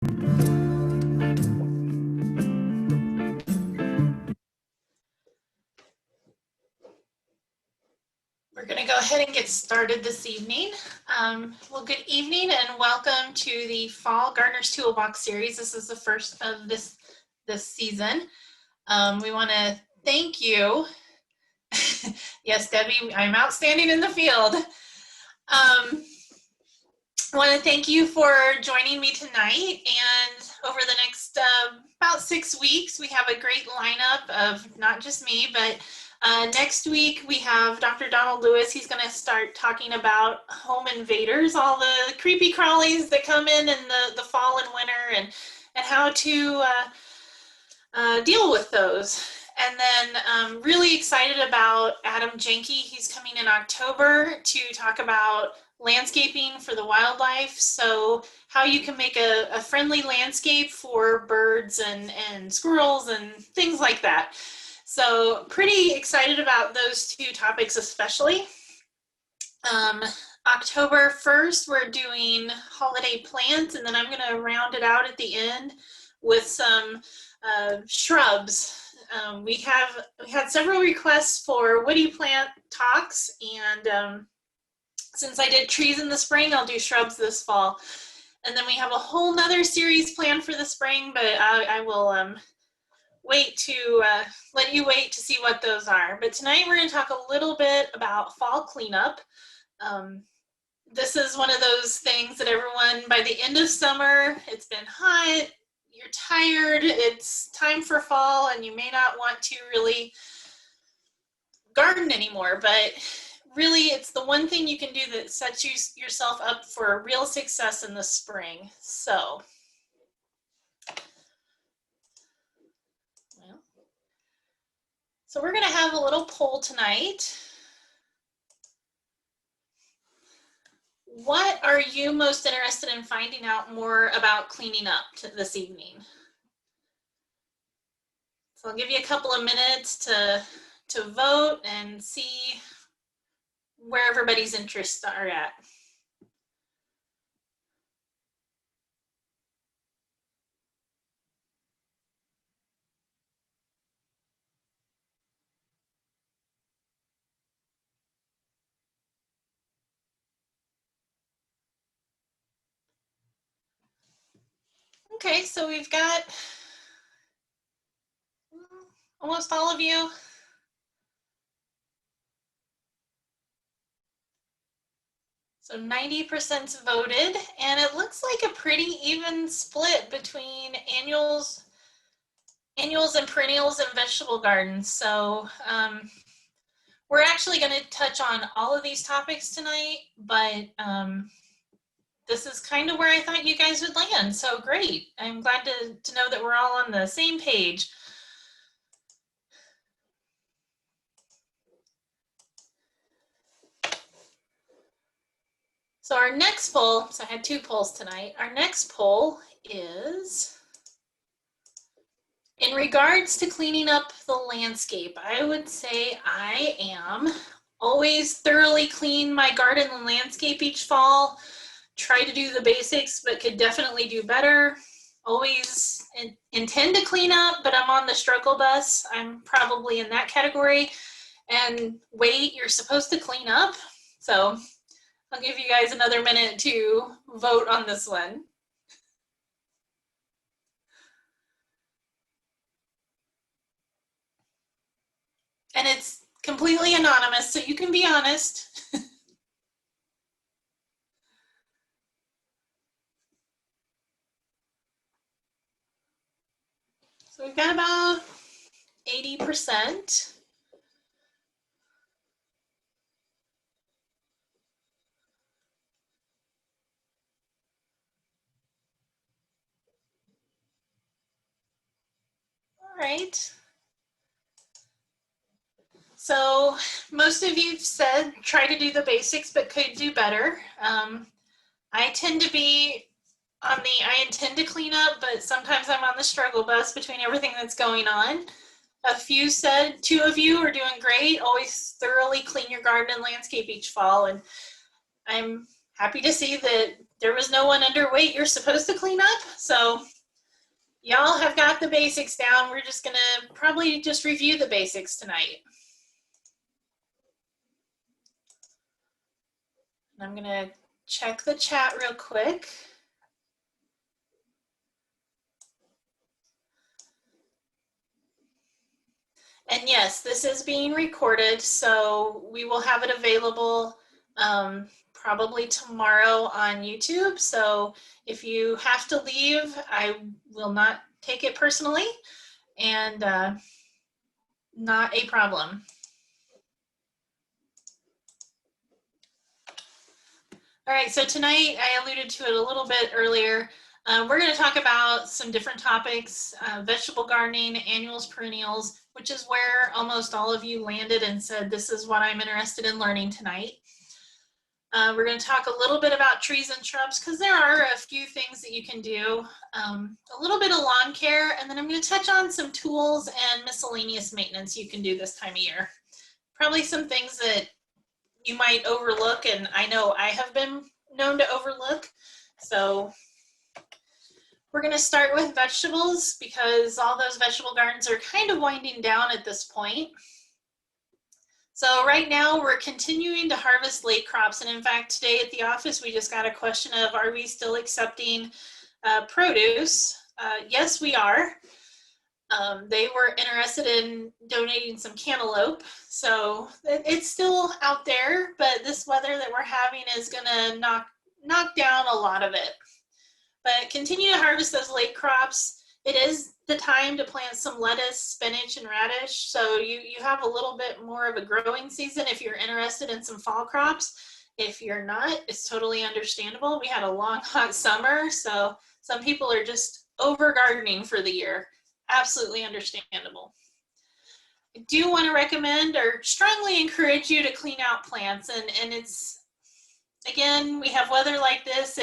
We're going to go ahead and get started this evening. Well, good evening and welcome to the Fall Gardener's Toolbox series. This is the first of this season. We want to thank you. Yes, Debbie, I'm outstanding in the field. I want to thank you for joining me tonight, and over the next about 6 weeks, we have a great lineup of not just me, but next week we have Dr. Donald Lewis. He's going to start talking about home invaders, all the creepy crawlies that come in the fall and winter, and how to deal with those. And then really excited about Adam Jenke. He's coming in October to talk about landscaping for the wildlife. So how you can make a friendly landscape for birds and squirrels and things like that. So pretty excited about those two topics especially. October 1st, we're doing holiday plants, and then I'm going to round it out at the end with some shrubs. We had several requests for woody plant talks, and since I did trees in the spring, I'll do shrubs this fall. And then we have a whole nother series planned for the spring, but I will wait to let you wait to see what those are. But tonight we're going to talk a little bit about fall cleanup. This is one of those things that everyone, by the end of summer, it's been hot, you're tired, it's time for fall, and you may not want to really garden anymore, but really it's the one thing you can do that sets yourself up for real success in the spring. So we're going to have a little poll tonight. What are you most interested in finding out more about cleaning up this evening? So I'll give you a couple of minutes to vote and see where everybody's interests are at. Okay, so we've got almost all of you. So 90% voted, and it looks like a pretty even split between annuals and perennials and vegetable gardens. So we're actually going to touch on all of these topics tonight, but this is kind of where I thought you guys would land. So great. I'm glad to know that we're all on the same page. So our next poll, so I had 2 polls tonight. Our next poll is, in regards to cleaning up the landscape, I would say I am always thoroughly clean my garden and landscape each fall. Try to do the basics, but could definitely do better. Always intend to clean up, but I'm on the struggle bus. I'm probably in that category. And wait, you're supposed to clean up. So I'll give you guys another minute to vote on this one. And it's completely anonymous, so you can be honest. So we've got about 80%. All right. So most of you said try to do the basics, but could do better. I tend to be on the I intend to clean up, but sometimes I'm on the struggle bus between everything that's going on. A few said 2 of you are doing great. Always thoroughly clean your garden and landscape each fall. And I'm happy to see that there was no one underweight you're supposed to clean up. So y'all have got the basics down. We're just gonna probably just review the basics tonight. I'm gonna check the chat real quick. And yes, this is being recorded, so we will have it available probably tomorrow on YouTube. So if you have to leave, I will not take it personally, and not a problem. All right, so tonight I alluded to it a little bit earlier. We're going to talk about some different topics, vegetable gardening, annuals, perennials, which is where almost all of you landed and said, this is what I'm interested in learning tonight. We're going to talk a little bit about trees and shrubs because there are a few things that you can do, a little bit of lawn care, and then I'm going to touch on some tools and miscellaneous maintenance you can do this time of year. Probably some things that you might overlook, and I know I have been known to overlook. So we're going to start with vegetables because all those vegetable gardens are kind of winding down at this point. So right now we're continuing to harvest late crops, and in fact today at the office we just got a question of, are we still accepting produce? Yes, we are. They were interested in donating some cantaloupe, so it's still out there, but this weather that we're having is gonna knock down a lot of it. But continue to harvest those late crops. It is the time to plant some lettuce, spinach, and radish, so you have a little bit more of a growing season if you're interested in some fall crops. If you're not, it's totally understandable. We had a long, hot summer, so some people are just over gardening for the year. Absolutely understandable. I do want to recommend or strongly encourage you to clean out plants, and it's, again, we have weather like this,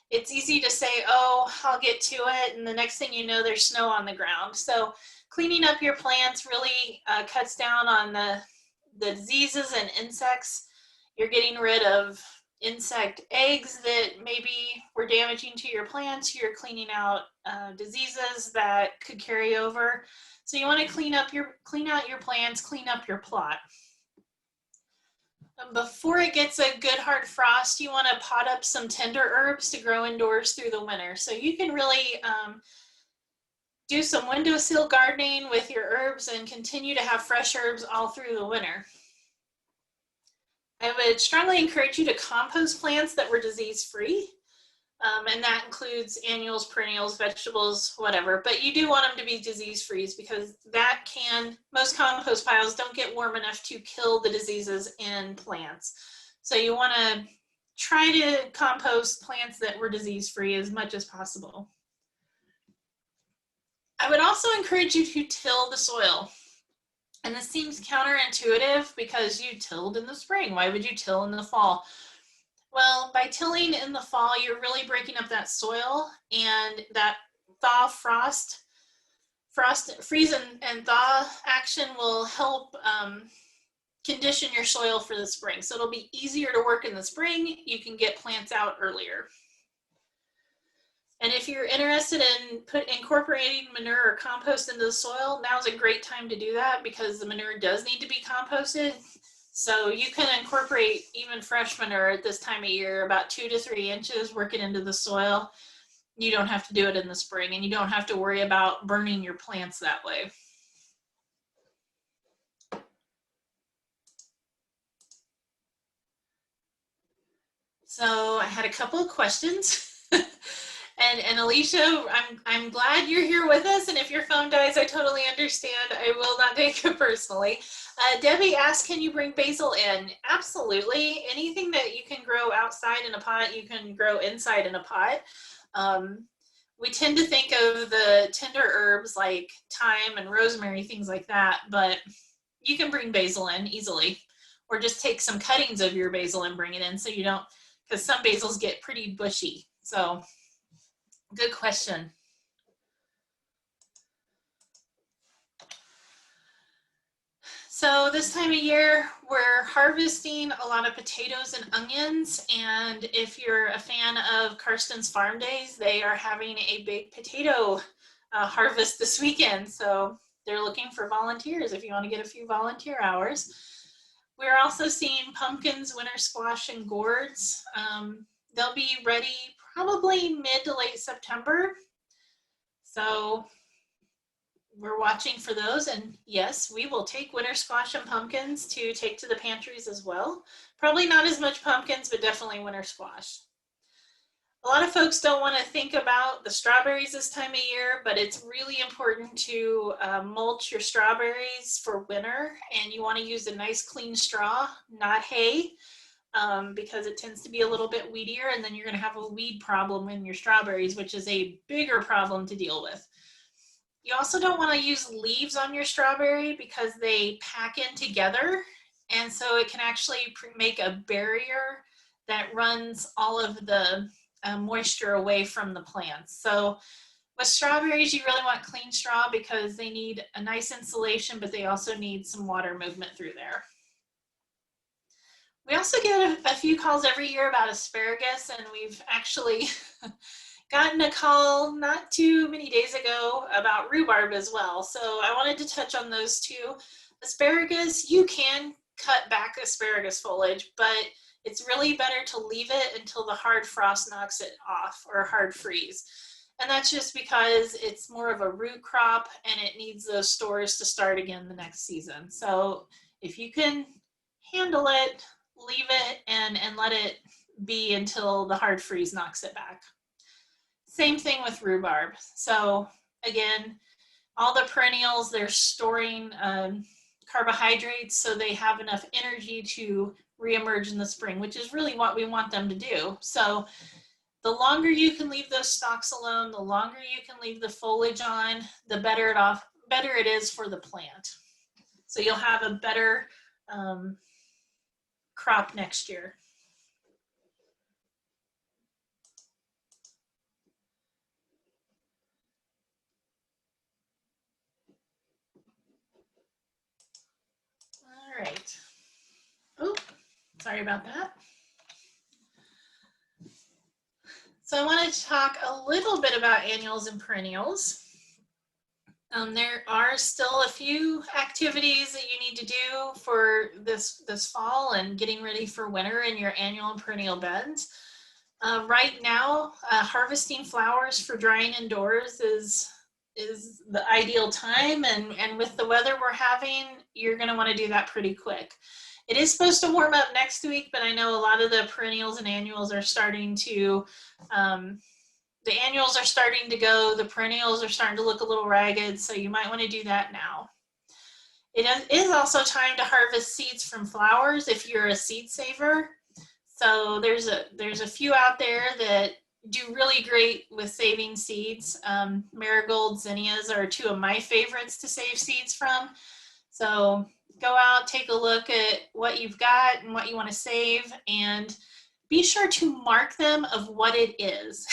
it's easy to say, oh, I'll get to it, and the next thing you know, there's snow on the ground. So cleaning up your plants really cuts down on the diseases and insects. You're getting rid of insect eggs that maybe were damaging to your plants. You're cleaning out diseases that could carry over. So you want to clean out your plants, clean up your plot. Before it gets a good hard frost, you want to pot up some tender herbs to grow indoors through the winter. So you can really do some windowsill gardening with your herbs and continue to have fresh herbs all through the winter. I would strongly encourage you to compost plants that were disease-free, and that includes annuals, perennials, vegetables, whatever, but you do want them to be disease-free because that most compost piles don't get warm enough to kill the diseases in plants. So you want to try to compost plants that were disease-free as much as possible. I would also encourage you to till the soil. And this seems counterintuitive because you tilled in the spring. Why would you till in the fall? Well, by tilling in the fall, you're really breaking up that soil, and that thaw, frost, freeze and thaw action will help condition your soil for the spring. So it'll be easier to work in the spring. You can get plants out earlier. And if you're interested in incorporating manure or compost into the soil, now's a great time to do that because the manure does need to be composted. So you can incorporate even fresh manure at this time of year, about 2 to 3 inches, work it into the soil. You don't have to do it in the spring, and you don't have to worry about burning your plants that way. So I had a couple of questions. And Alicia, I'm glad you're here with us, and if your phone dies, I totally understand. I will not take it personally. Debbie asked, can you bring basil in? Absolutely. Anything that you can grow outside in a pot, you can grow inside in a pot. We tend to think of the tender herbs like thyme and rosemary, things like that, but you can bring basil in easily, or just take some cuttings of your basil and bring it in so you don't, because some basils get pretty bushy. So good question. So this time of year, we're harvesting a lot of potatoes and onions. And if you're a fan of Karsten's Farm Days, they are having a big potato harvest this weekend. So they're looking for volunteers if you want to get a few volunteer hours. We're also seeing pumpkins, winter squash, and gourds. They'll be ready probably mid to late September. So we're watching for those, and yes, we will take winter squash and pumpkins to take to the pantries as well. Probably not as much pumpkins, but definitely winter squash. A lot of folks don't want to think about the strawberries this time of year, but it's really important to mulch your strawberries for winter, and you want to use a nice clean straw, not hay, because it tends to be a little bit weedier, and then you're going to have a weed problem in your strawberries, which is a bigger problem to deal with. You also don't want to use leaves on your strawberry because they pack in together, and so it can actually make a barrier that runs all of the moisture away from the plants. So with strawberries, you really want clean straw because they need a nice insulation, but they also need some water movement through there. We also get a few calls every year about asparagus, and we've actually gotten a call not too many days ago about rhubarb as well. So I wanted to touch on those two. Asparagus, you can cut back asparagus foliage, but it's really better to leave it until the hard frost knocks it off, or hard freeze. And that's just because it's more of a root crop and it needs those stores to start again the next season. So if you can handle it, leave it and let it be until the hard freeze knocks it back. Same thing with rhubarb. So again, all the perennials, they're storing carbohydrates so they have enough energy to reemerge in the spring, which is really what we want them to do. So the longer you can leave those stalks alone, the longer you can leave the foliage on, the better it is for the plant. So you'll have a better crop next year. All right. Oh, sorry about that. So I wanted to talk a little bit about annuals and perennials. There are still a few activities that you need to do for this fall and getting ready for winter in your annual and perennial beds. Right now, harvesting flowers for drying indoors is the ideal time, and with the weather we're having, you're going to want to do that pretty quick. It is supposed to warm up next week, but I know a lot of the perennials and annuals are starting to, the annuals are starting to go, the perennials are starting to look a little ragged, so you might want to do that now. It is also time to harvest seeds from flowers if you're a seed saver. So there's a few out there that do really great with saving seeds. Marigold, zinnias are two of my favorites to save seeds from. So go out, take a look at what you've got and what you want to save, and be sure to mark them of what it is.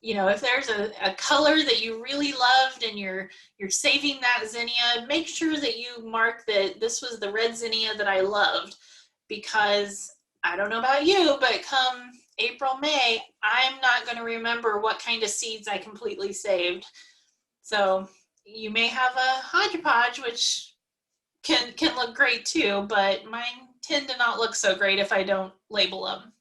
You know, if there's a color that you really loved and you're saving that zinnia, make sure that you mark that this was the red zinnia that I loved, because I don't know about you, but come April, May, I'm not going to remember what kind of seeds I completely saved. So you may have a hodgepodge, which can look great too, but mine tend to not look so great if I don't label them.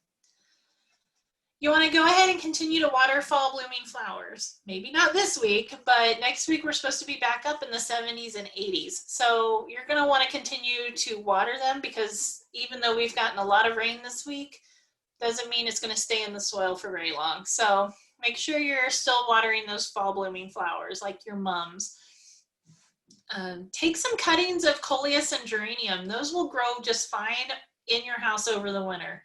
You want to go ahead and continue to water fall blooming flowers. Maybe not this week, but next week we're supposed to be back up in the 70s and 80s. So you're going to want to continue to water them, because even though we've gotten a lot of rain this week, doesn't mean it's going to stay in the soil for very long. So make sure you're still watering those fall blooming flowers like your mums. Take some cuttings of coleus and geranium. Those will grow just fine in your house over the winter.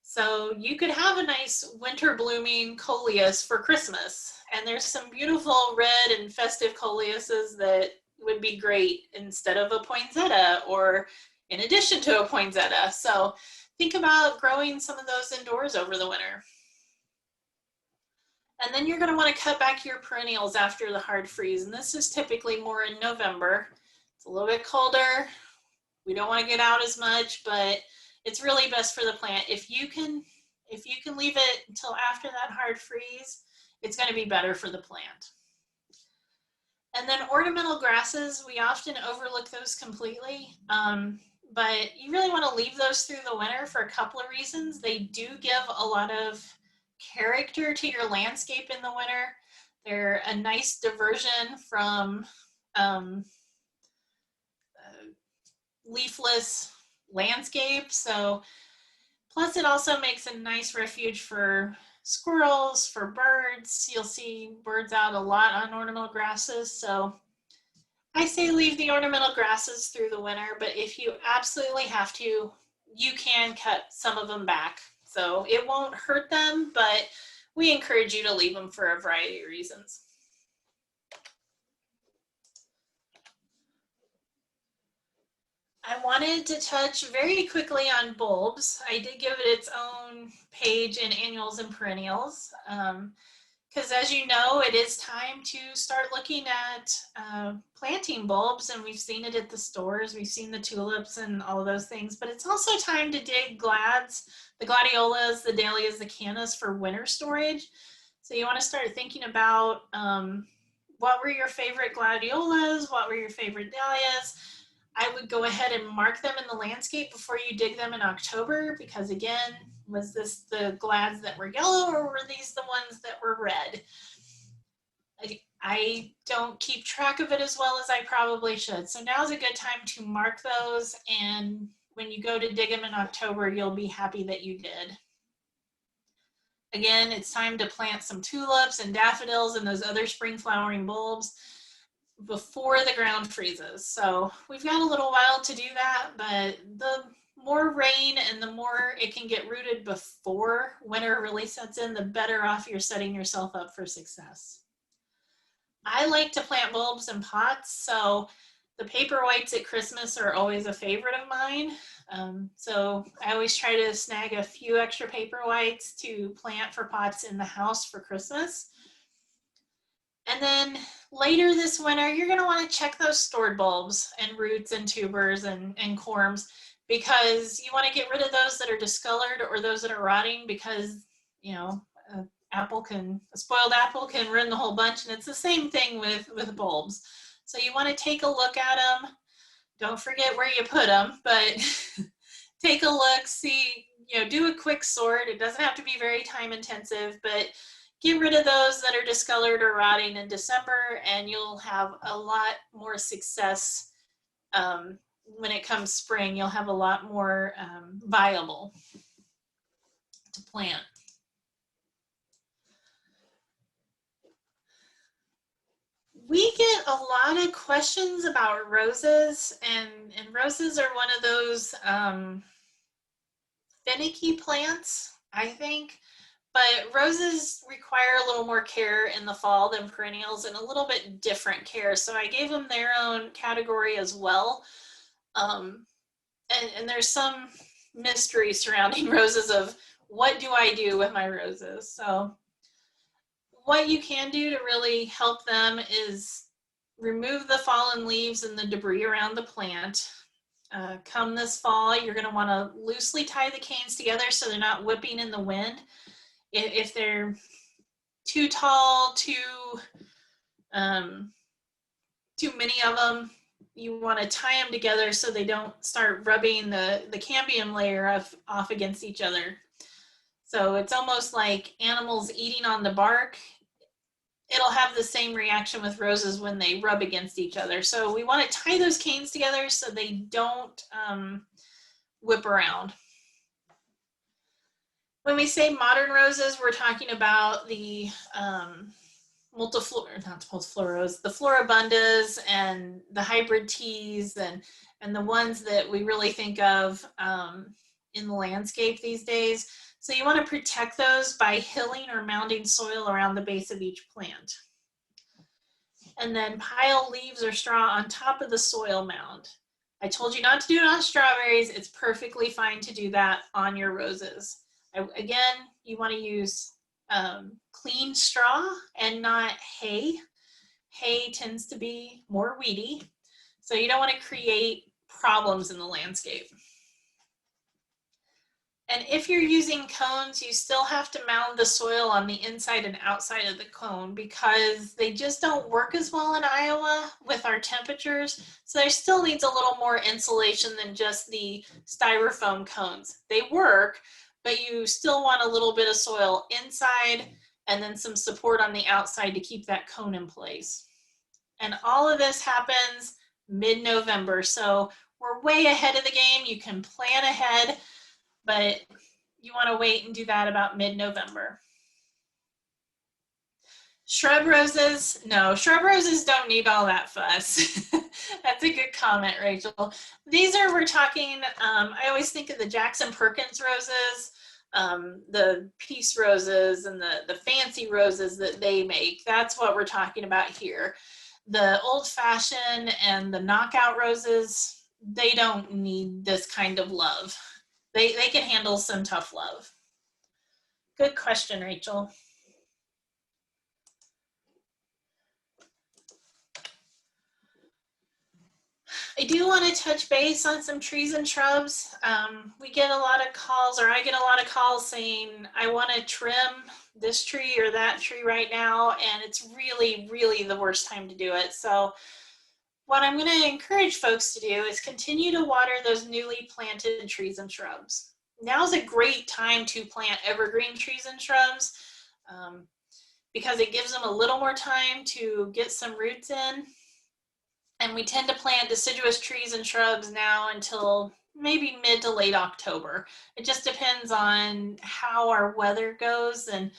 So you could have a nice winter blooming coleus for Christmas. And there's some beautiful red and festive coleuses that would be great instead of a poinsettia or in addition to a poinsettia. So think about growing some of those indoors over the winter. And then you're going to want to cut back your perennials after the hard freeze. And this is typically more in November. It's a little bit colder. We don't want to get out as much, but it's really best for the plant. If you can leave it until after that hard freeze, it's going to be better for the plant. And then ornamental grasses, we often overlook those completely, but you really want to leave those through the winter for a couple of reasons. They do give a lot of character to your landscape in the winter. They're a nice diversion from leafless landscape. So plus it also makes a nice refuge for squirrels, for birds. You'll see birds out a lot on ornamental grasses. So I say leave the ornamental grasses through the winter, but if you absolutely have to, you can cut some of them back. So it won't hurt them, but we encourage you to leave them for a variety of reasons. I wanted to touch very quickly on bulbs. I did give it its own page in annuals and perennials, because as you know, it is time to start looking at planting bulbs, and we've seen it at the stores. We've seen the tulips and all of those things, but it's also time to dig glads, the gladiolas, the dahlias, the cannas for winter storage. So you want to start thinking about what were your favorite gladiolas, what were your favorite dahlias. I would go ahead and mark them in the landscape before you dig them in October, because again, was this the glads that were yellow or were these the ones that were red? I don't keep track of it as well as I probably should. So now's a good time to mark those, and when you go to dig them in October, you'll be happy that you did. Again, it's time to plant some tulips and daffodils and those other spring flowering bulbs before the ground freezes. So we've got a little while to do that, but the more rain and the more it can get rooted before winter really sets in, the better off you're setting yourself up for success. I like to plant bulbs in pots, so the paper whites at Christmas are always a favorite of mine. So I always try to snag a few extra paper whites to plant for pots in the house for Christmas. And then later this winter, you're going to want to check those stored bulbs and roots and tubers and corms, because you want to get rid of those that are discolored or those that are rotting, because, you know, a spoiled apple can ruin the whole bunch. And it's the same thing with bulbs. So you want to take a look at them. Don't forget where you put them, but take a look, see, you know, do a quick sort. It doesn't have to be very time intensive, but get rid of those that are discolored or rotting in December, and you'll have a lot more success when it comes spring. You'll have a lot more viable to plant. We get a lot of questions about roses, and roses are one of those finicky plants, I think. But roses require a little more care in the fall than perennials, and a little bit different care. So I gave them their own category as well. And there's some mystery surrounding roses of what do I do with my roses. So what you can do to really help them is remove the fallen leaves and the debris around the plant. Come this fall, you're going to want to loosely tie the canes together so they're not whipping in the wind. If they're too tall, too many of them, you want to tie them together so they don't start rubbing the cambium layer off against each other. So it's almost like animals eating on the bark. It'll have the same reaction with roses when they rub against each other. So we want to tie those canes together so they don't whip around. When we say modern roses, we're talking about the the floribundas and the hybrid teas and the ones that we really think of in the landscape these days. So you want to protect those by hilling or mounding soil around the base of each plant. And then pile leaves or straw on top of the soil mound. I told you not to do it on strawberries. It's perfectly fine to do that on your roses. Again, you want to use clean straw and not hay. Hay tends to be more weedy. So you don't want to create problems in the landscape. And if you're using cones, you still have to mound the soil on the inside and outside of the cone because they just don't work as well in Iowa with our temperatures. So there still needs a little more insulation than just the styrofoam cones. They work, but you still want a little bit of soil inside and then some support on the outside to keep that cone in place. And all of this happens mid-November. So we're way ahead of the game. You can plan ahead, but you want to wait and do that about mid-November. Shrub roses, no, shrub roses don't need all that fuss. That's a good comment, Rachel. These are, we're talking, I always think of the Jackson Perkins roses, the peace roses and the fancy roses that they make. That's what we're talking about here. The old fashioned and the knockout roses, they don't need this kind of love. They can handle some tough love. Good question, Rachel. I do want to touch base on some trees and shrubs. We get a lot of calls, or I get a lot of calls saying, I want to trim this tree or that tree right now, and it's really, really the worst time to do it. So what I'm going to encourage folks to do is continue to water those newly planted trees and shrubs. Now's a great time to plant evergreen trees and shrubs because it gives them a little more time to get some roots in. And we tend to plant deciduous trees and shrubs now until maybe mid to late October. It just depends on how our weather goes, and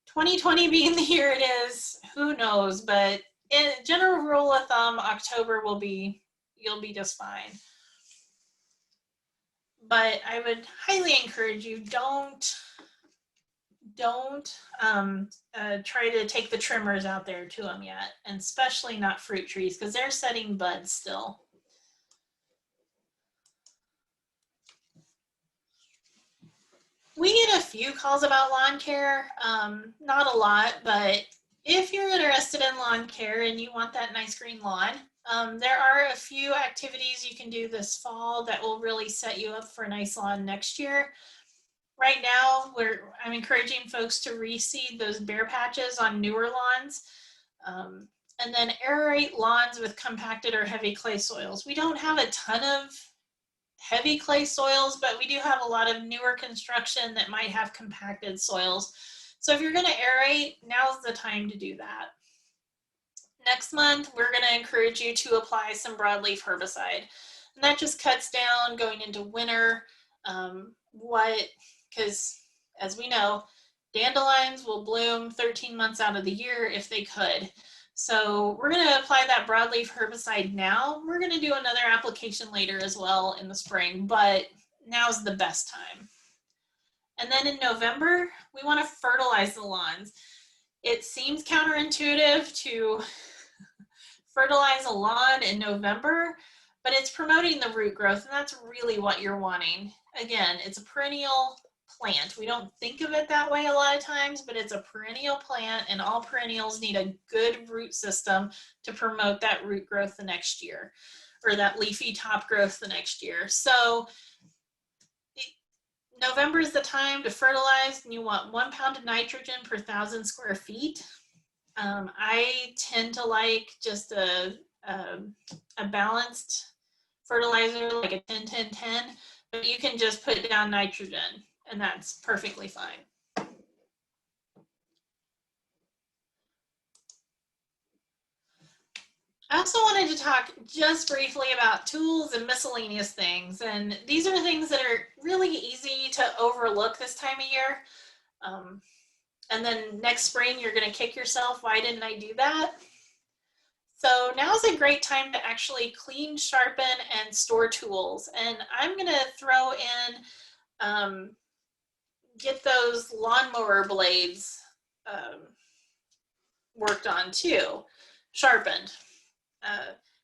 2020 being the year it is, who knows, but in general rule of thumb, October will be, you'll be just fine. But I would highly encourage you, don't try to take the trimmers out there to them yet, and especially not fruit trees because they're setting buds still. We get a few calls about lawn care, not a lot, but if you're interested in lawn care and you want that nice green lawn, there are a few activities you can do this fall that will really set you up for a nice lawn next year. Right now, I'm encouraging folks to reseed those bare patches on newer lawns, and then aerate lawns with compacted or heavy clay soils. We don't have a ton of heavy clay soils, but we do have a lot of newer construction that might have compacted soils. So if you're going to aerate, now's the time to do that. Next month, we're going to encourage you to apply some broadleaf herbicide. And that just cuts down going into winter, because as we know, dandelions will bloom 13 months out of the year if they could. So we're going to apply that broadleaf herbicide now. We're going to do another application later as well in the spring, but now's the best time. And then in November, we want to fertilize the lawns. It seems counterintuitive to fertilize a lawn in November, but it's promoting the root growth, and that's really what you're wanting. Again, it's a perennial plant. We don't think of it that way a lot of times, but it's a perennial plant, and all perennials need a good root system to promote that root growth the next year, or that leafy top growth the next year. So November is the time to fertilize, and you want 1 pound of nitrogen per 1,000 square feet. I tend to like just a balanced fertilizer, like a 10-10-10, but you can just put down nitrogen, and that's perfectly fine. I also wanted to talk just briefly about tools and miscellaneous things. And these are things that are really easy to overlook this time of year. And then next spring, you're going to kick yourself. Why didn't I do that? So now's a great time to actually clean, sharpen, and store tools. And I'm going to throw in, get those lawnmower blades worked on too, sharpened.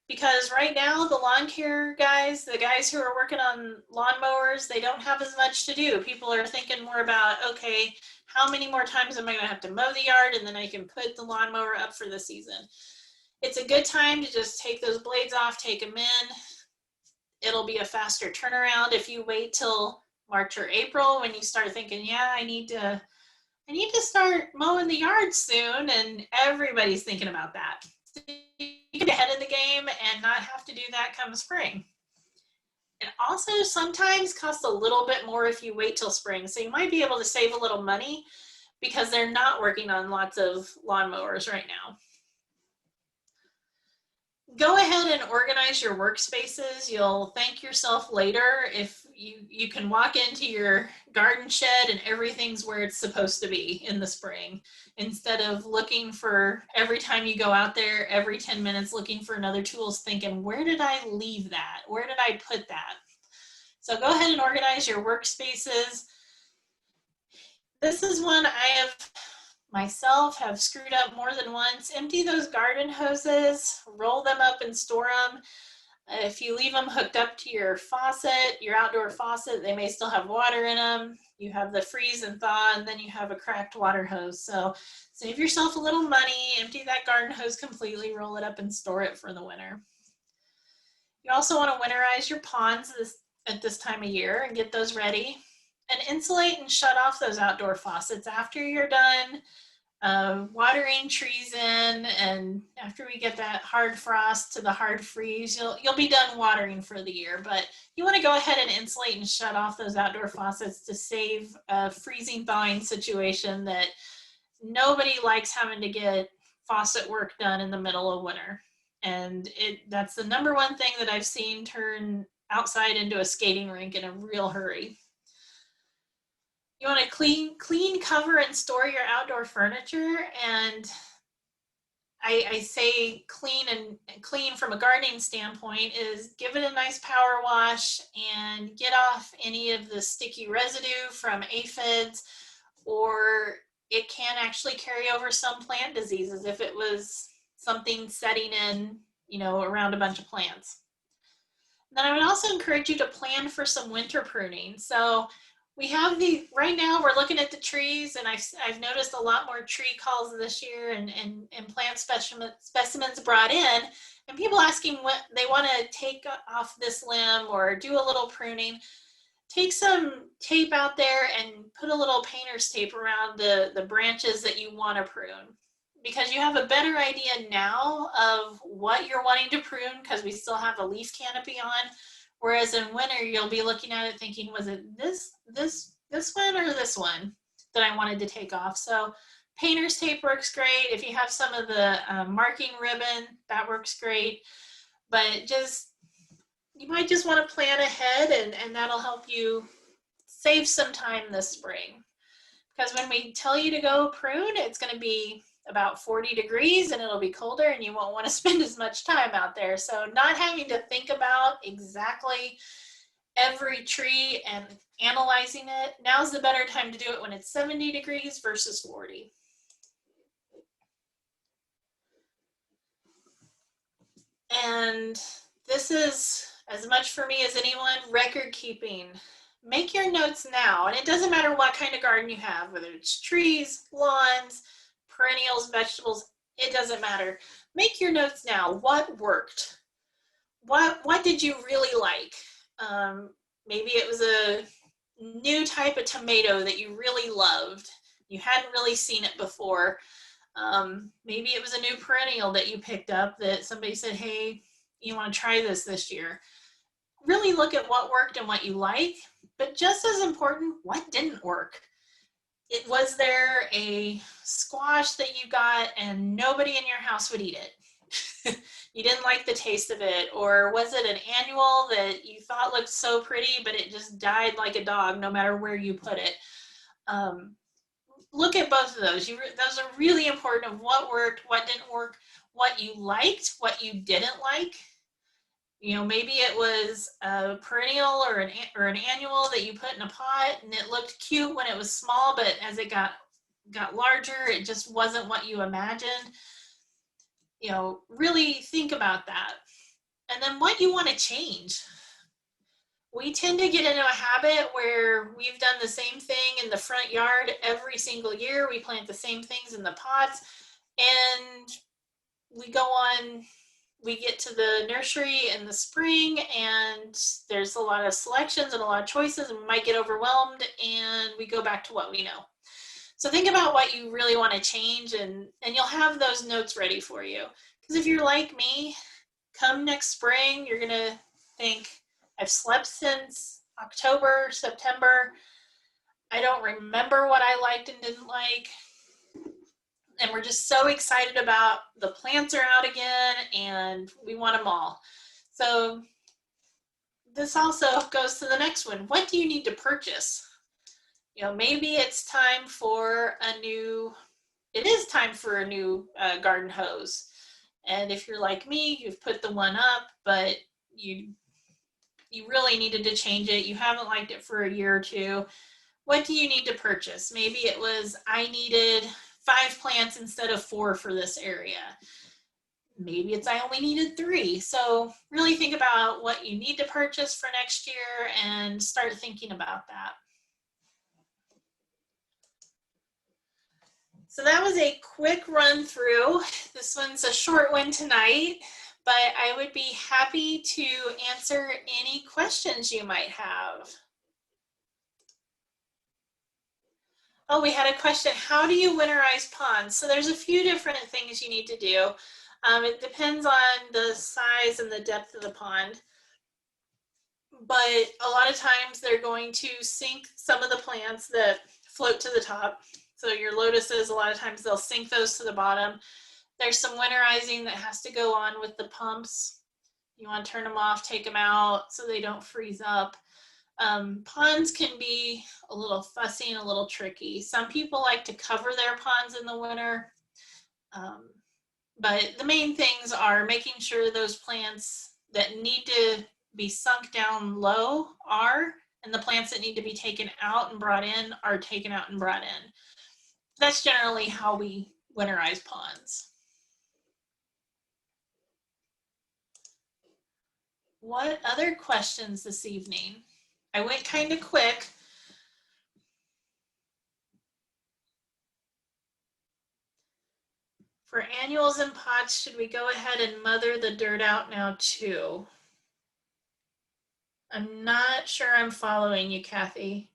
Because right now the lawn care guys, the guys who are working on lawnmowers, they don't have as much to do. People are thinking more about, okay, how many more times am I going to have to mow the yard, and then I can put the lawnmower up for the season. It's a good time to just take those blades off, take them in. It'll be a faster turnaround if you wait till March or April when you start thinking, yeah, I need to start mowing the yard soon, and everybody's thinking about that. So you get ahead of the game and not have to do that come spring. It also sometimes costs a little bit more if you wait till spring. So you might be able to save a little money because they're not working on lots of lawnmowers right now. Go ahead and organize your workspaces. You'll thank yourself later if you can walk into your garden shed and everything's where it's supposed to be in the spring, instead of looking for, every time you go out there, every 10 minutes looking for another tools, thinking, where did I leave that? Where did I put that? So go ahead and organize your workspaces. This is one I have myself have screwed up more than once. Empty those garden hoses, roll them up and store them. If you leave them hooked up to your faucet, your outdoor faucet, they may still have water in them. You have the freeze and thaw, and then you have a cracked water hose. So save yourself a little money, empty that garden hose completely, roll it up and store it for the winter. You also want to winterize your ponds at this time of year and get those ready. And insulate and shut off those outdoor faucets after you're done watering trees in, and after we get that hard frost to the hard freeze, you'll be done watering for the year. But you want to go ahead and insulate and shut off those outdoor faucets to save a freezing thawing situation that nobody likes, having to get faucet work done in the middle of winter. And that's the number one thing that I've seen turn outside into a skating rink in a real hurry. You want to clean, cover, and store your outdoor furniture. And I say clean from a gardening standpoint is give it a nice power wash and get off any of the sticky residue from aphids, or it can actually carry over some plant diseases if it was something setting in, around a bunch of plants. And then I would also encourage you to plan for some winter pruning. So we have right now we're looking at the trees, and I've noticed a lot more tree calls this year and plant specimens brought in, and people asking what they want to take off this limb or do a little pruning. Take some tape out there and put a little painter's tape around the branches that you want to prune, because you have a better idea now of what you're wanting to prune because we still have a leaf canopy on. Whereas in winter, you'll be looking at it thinking, was it this one or this one that I wanted to take off? So painter's tape works great. If you have some of the marking ribbon, that works great. But you might just want to plan ahead, and that'll help you save some time this spring. Because when we tell you to go prune, it's going to be about 40 degrees and it'll be colder, and you won't want to spend as much time out there. So not having to think about exactly every tree and analyzing it, now's the better time to do it when it's 70 degrees versus 40. And this is, as much for me as anyone, record keeping. Make your notes now, and it doesn't matter what kind of garden you have, whether it's trees, lawns, perennials, vegetables, it doesn't matter. Make your notes now. What worked? What did you really like? Maybe it was a new type of tomato that you really loved. You hadn't really seen it before. Maybe it was a new perennial that you picked up that somebody said, hey, you want to try this year. Really look at what worked and what you like, but just as important, what didn't work. Was there a squash that you got and nobody in your house would eat it? You didn't like the taste of it? Or was it an annual that you thought looked so pretty, but it just died like a dog no matter where you put it? Look at both of those. Those are really important, of what worked, what didn't work, what you liked, what you didn't like. Maybe it was a perennial or an annual that you put in a pot and it looked cute when it was small, but as it got larger, it just wasn't what you imagined. Really think about that. And then what you want to change. We tend to get into a habit where we've done the same thing in the front yard every single year. We plant the same things in the pots, and we get to the nursery in the spring and there's a lot of selections and a lot of choices and we might get overwhelmed and we go back to what we know. So think about what you really want to change and you'll have those notes ready for you. Because if you're like me, come next spring, you're gonna think, I've slept since October, September. I don't remember what I liked and didn't like. And we're just so excited about the plants are out again and we want them all. So this also goes to the next one. What do you need to purchase? You know, maybe it's time for a new, it is time for a new garden hose. And if you're like me, you've put the one up, but you really needed to change it. You haven't liked it for a year or two. What do you need to purchase? Maybe it was, I needed 5 plants instead of 4 for this area. Maybe it's I only needed 3. So really think about what you need to purchase for next year and start thinking about that. So that was a quick run through. This one's a short one tonight, but I would be happy to answer any questions you might have. Oh, we had a question. How do you winterize ponds? So there's a few different things you need to do. It depends on the size and the depth of the pond. But a lot of times they're going to sink some of the plants that float to the top. So your lotuses, a lot of times they'll sink those to the bottom. There's some winterizing that has to go on with the pumps. You want to turn them off, take them out so they don't freeze up. Ponds can be a little fussy and a little tricky. Some people like to cover their ponds in the winter. But the main things are making sure those plants that need to be sunk down low are, and the plants that need to be taken out and brought in are taken out and brought in. That's generally how we winterize ponds. What other questions this evening? I went kind of quick. For annuals and pots, should we go ahead and mother the dirt out now too? I'm not sure I'm following you, Kathy.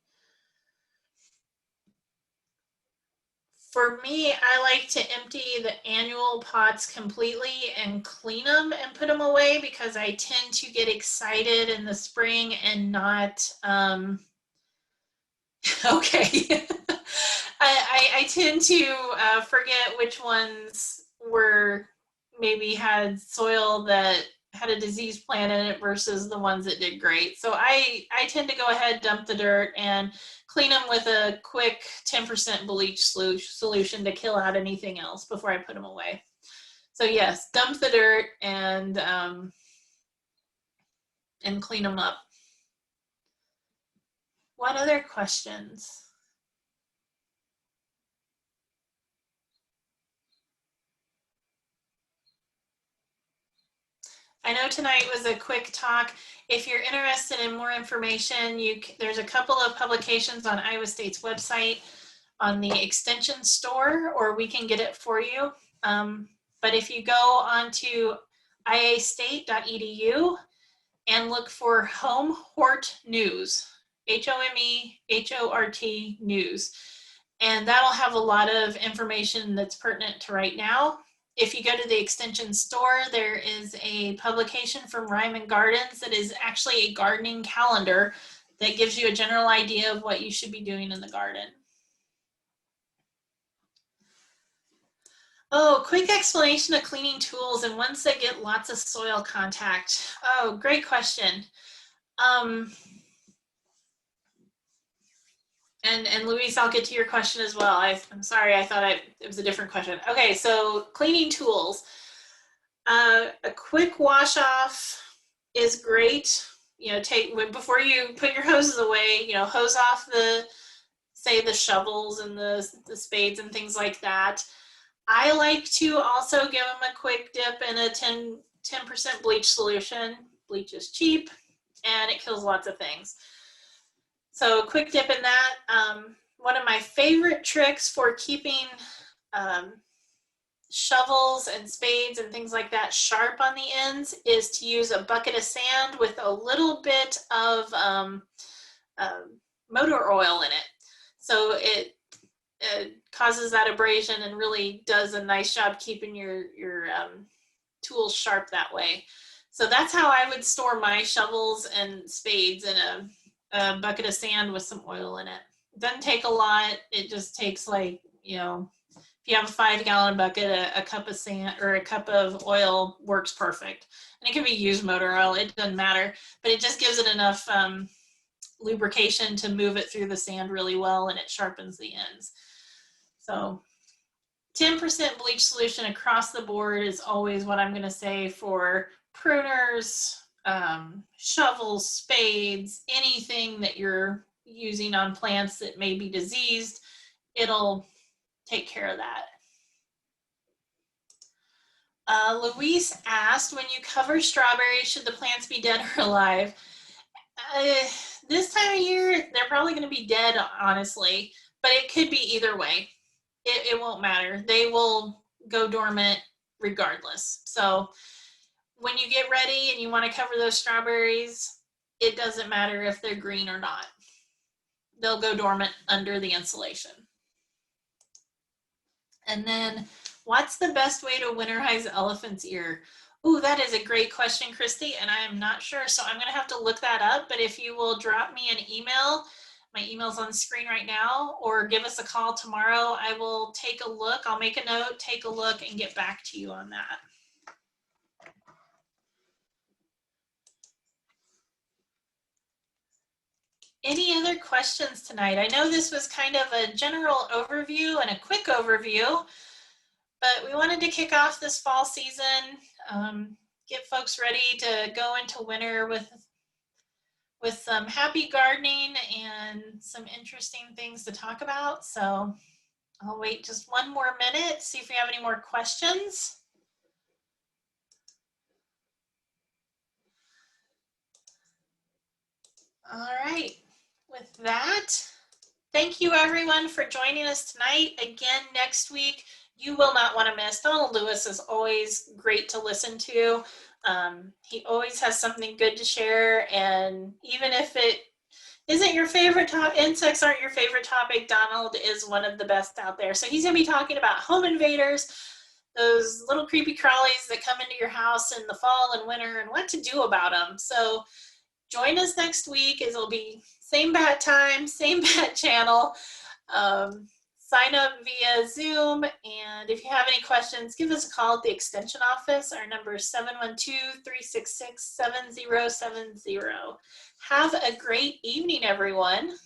For me, I like to empty the annual pots completely and clean them and put them away because I tend to get excited in the spring and not, okay. I tend to forget which ones were maybe had soil that had a disease plant in it versus the ones that did great. So I tend to go ahead, dump the dirt and clean them with a quick 10% bleach solution to kill out anything else before I put them away. So yes, dump the dirt and clean them up. What other questions? I know tonight was a quick talk. If you're interested in more information, there's a couple of publications on Iowa State's website on the extension store, or we can get it for you. But if you go onto iastate.edu and look for Home Hort News, HOMEHORT News, and that'll have a lot of information that's pertinent to right now. If you go to the extension store, there is a publication from Ryman Gardens that is actually a gardening calendar that gives you a general idea of what you should be doing in the garden. Oh, quick explanation of cleaning tools and ones that get lots of soil contact. Oh, great question. And Louise, I'll get to your question as well. I'm sorry, I thought it was a different question. Okay, so cleaning tools. A quick wash off is great. You know, before you put your hoses away, you know, hose off say the shovels and the spades and things like that. I like to also give them a quick dip in a 10% bleach solution. Bleach is cheap and it kills lots of things. So quick dip in that. One of my favorite tricks for keeping shovels and spades and things like that sharp on the ends is to use a bucket of sand with a little bit of motor oil in it. So it causes that abrasion and really does a nice job keeping your tools sharp that way. So that's how I would store my shovels and spades, in a bucket of sand with some oil in it. It doesn't take a lot. It just takes, like, you know, if you have a 5-gallon bucket, a cup of sand or a cup of oil works perfect. And it can be used motor oil, it doesn't matter, but it just gives it enough lubrication to move it through the sand really well, and it sharpens the ends. So 10% bleach solution across the board is always what I'm going to say for pruners, shovels, spades, anything that you're using on plants that may be diseased. It'll take care of that. Luis asked, when you cover strawberries, should the plants be dead or alive? This time of year, they're probably going to be dead, honestly, but it could be either way. It won't matter. They will go dormant regardless. So when you get ready and you want to cover those strawberries, it doesn't matter if they're green or not. They'll go dormant under the insulation. And then, what's the best way to winterize elephant's ear? Ooh, that is a great question, Christy, and I am not sure, so I'm going to have to look that up. But if you will drop me an email, my email's on the screen right now, or give us a call tomorrow, I will take a look. I'll make a note, take a look, and get back to you on that. Any other questions tonight? I know this was kind of a general overview and a quick overview, but we wanted to kick off this fall season, get folks ready to go into winter with some happy gardening and some interesting things to talk about. So I'll wait just one more minute, see if we have any more questions. All right, with that, thank you everyone for joining us tonight. Again, next week, you will not want to miss. Donald Lewis is always great to listen to. He always has something good to share, and even if it isn't your favorite topic, insects aren't your favorite topic, Donald is one of the best out there. So he's going to be talking about home invaders, those little creepy crawlies that come into your house in the fall and winter, and what to do about them. So join us next week. It'll be same bat time, same bat channel. Sign up via Zoom, and if you have any questions, give us a call at the Extension Office. Our number is 712-366-7070. Have a great evening, everyone.